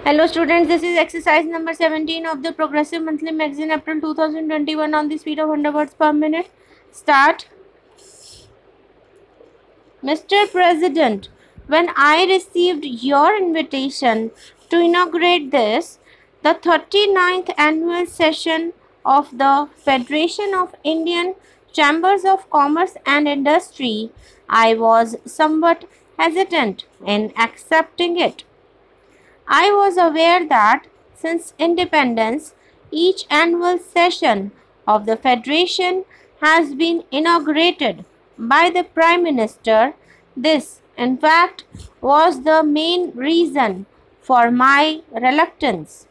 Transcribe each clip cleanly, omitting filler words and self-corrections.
Hello students, this is exercise number 17 of the Progressive Monthly Magazine, April 2021, on the speed of 100 words per minute. Start. Mr. President, when I received your invitation to inaugurate the 39th annual session of the Federation of Indian Chambers of Commerce and Industry, I was somewhat hesitant in accepting it. I was aware that since independence, each annual session of the Federation has been inaugurated by the Prime Minister. This, in fact, was the main reason for my reluctance.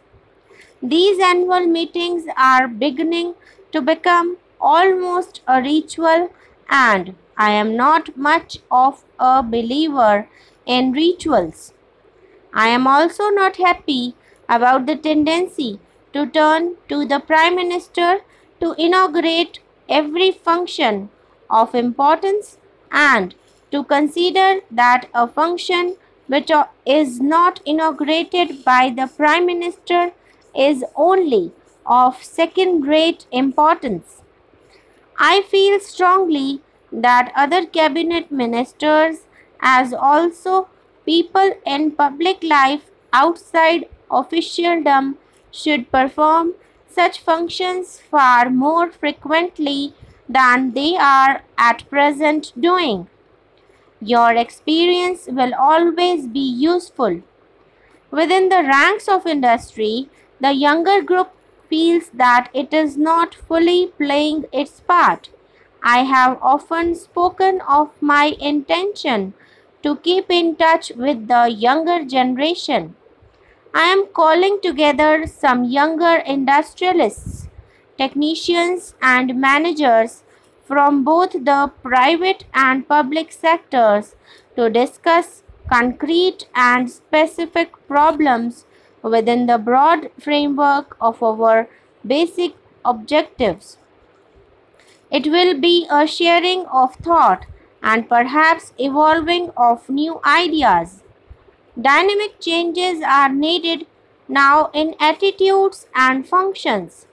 These annual meetings are beginning to become almost a ritual, and I am not much of a believer in rituals. I am also not happy about the tendency to turn to the Prime Minister to inaugurate every function of importance and to consider that a function which is not inaugurated by the Prime Minister is only of second-rate importance. I feel strongly that other cabinet ministers, as also people in public life outside officialdom, should perform such functions far more frequently than they are at present doing. Your experience will always be useful. Within the ranks of industry, the younger group feels that it is not fully playing its part. I have often spoken of my intention to keep in touch with the younger generation. I am calling together some younger industrialists, technicians, and managers from both the private and public sectors to discuss concrete and specific problems within the broad framework of our basic objectives. It will be a sharing of thought and perhaps evolving of new ideas. Dynamic changes are needed now in attitudes and functions.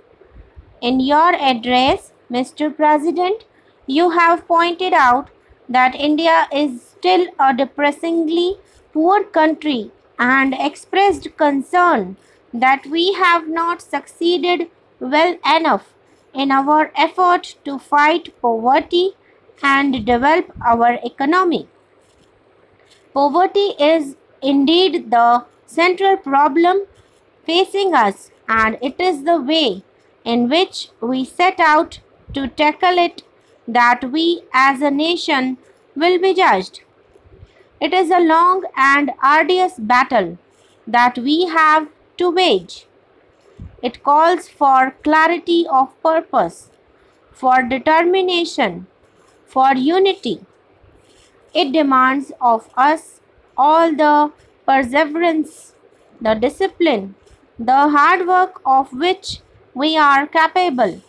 In your address, Mr. President, you have pointed out that India is still a depressingly poor country and expressed concern that we have not succeeded well enough in our effort to fight poverty and develop our economy. Poverty is indeed the central problem facing us, and it is the way in which we set out to tackle it that we as a nation will be judged. It is a long and arduous battle that we have to wage. It calls for clarity of purpose, for determination, for unity. It demands of us all the perseverance, the discipline, the hard work of which we are capable.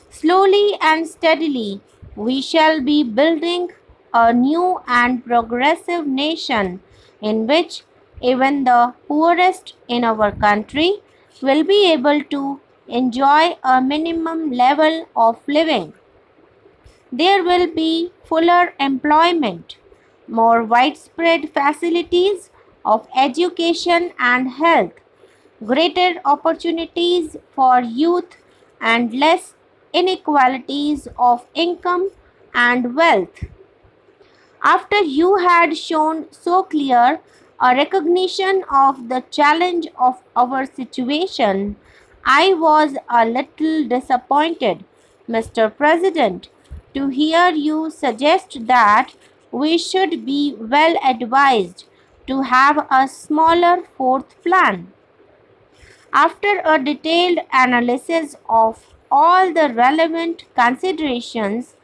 Slowly and steadily, we shall be building a new and progressive nation in which even the poorest in our country will be able to enjoy a minimum level of living. There will be fuller employment, more widespread facilities of education and health, greater opportunities for youth, and less inequalities of income and wealth. After you had shown so clear a recognition of the challenge of our situation, I was a little disappointed, Mr. President, to hear you suggest that we should be well advised to have a smaller fourth plan. After a detailed analysis of all the relevant considerations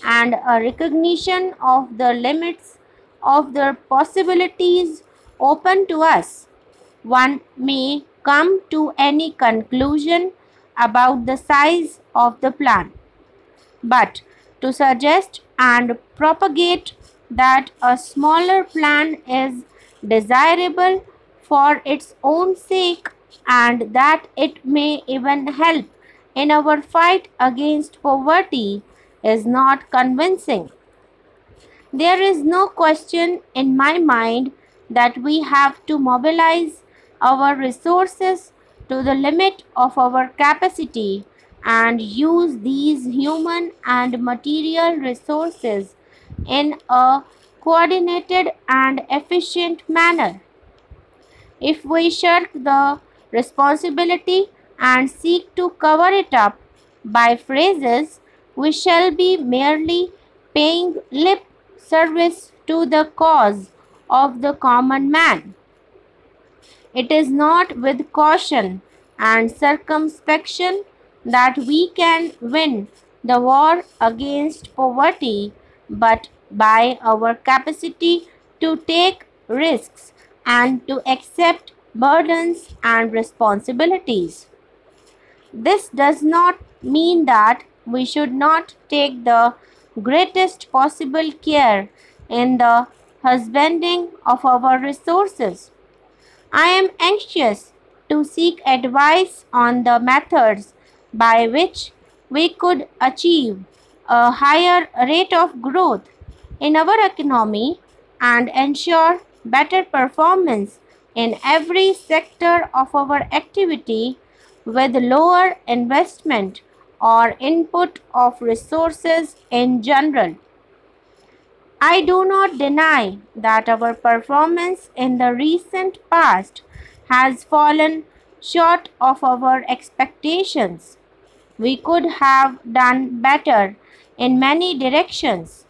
and a recognition of the limits of the possibilities open to us, one may come to any conclusion about the size of the plan. But to suggest and propagate that a smaller plan is desirable for its own sake and that it may even help in our fight against poverty is not convincing. There is no question in my mind that we have to mobilize our resources to the limit of our capacity and use these human and material resources in a coordinated and efficient manner. If we shirk the responsibility and seek to cover it up by phrases, we shall be merely paying lip service to the cause of the common man. It is not with caution and circumspection that we can win the war against poverty, but by our capacity to take risks and to accept burdens and responsibilities. This does not mean that we should not take the greatest possible care in the husbanding of our resources. I am anxious to seek advice on the methods by which we could achieve a higher rate of growth in our economy and ensure better performance in every sector of our activity with lower investment or input of resources in general. I do not deny that our performance in the recent past has fallen short of our expectations. We could have done better in many directions.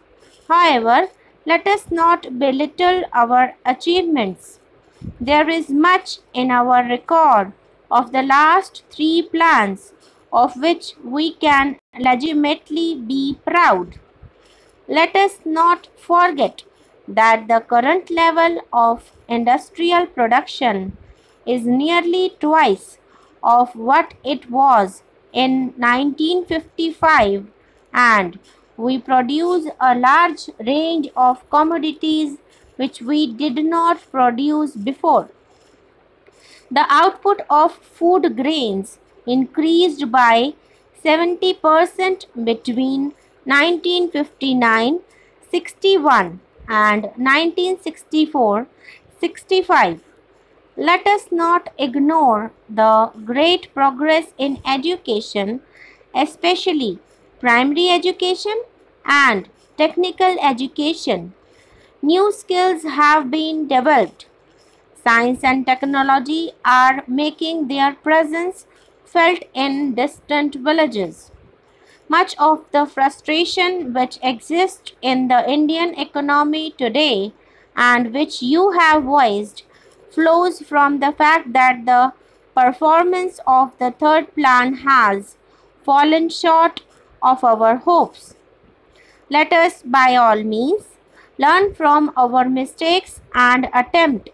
However, let us not belittle our achievements. There is much in our record of the last 3 plans of which we can legitimately be proud. Let us not forget that the current level of industrial production is nearly twice of what it was in 1955 and we produce a large range of commodities which we did not produce before. The output of food grains increased by 70% between 1959-61 and 1964-65. Let us not ignore the great progress in education, especially primary education and technical education. New skills have been developed. Science and technology are making their presence felt in distant villages. Much of the frustration which exists in the Indian economy today and which you have voiced flows from the fact that the performance of the third plan has fallen short of our hopes. Let us by all means learn from our mistakes and attempt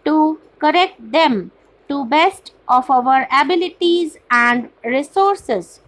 to correct them to best of our abilities and resources.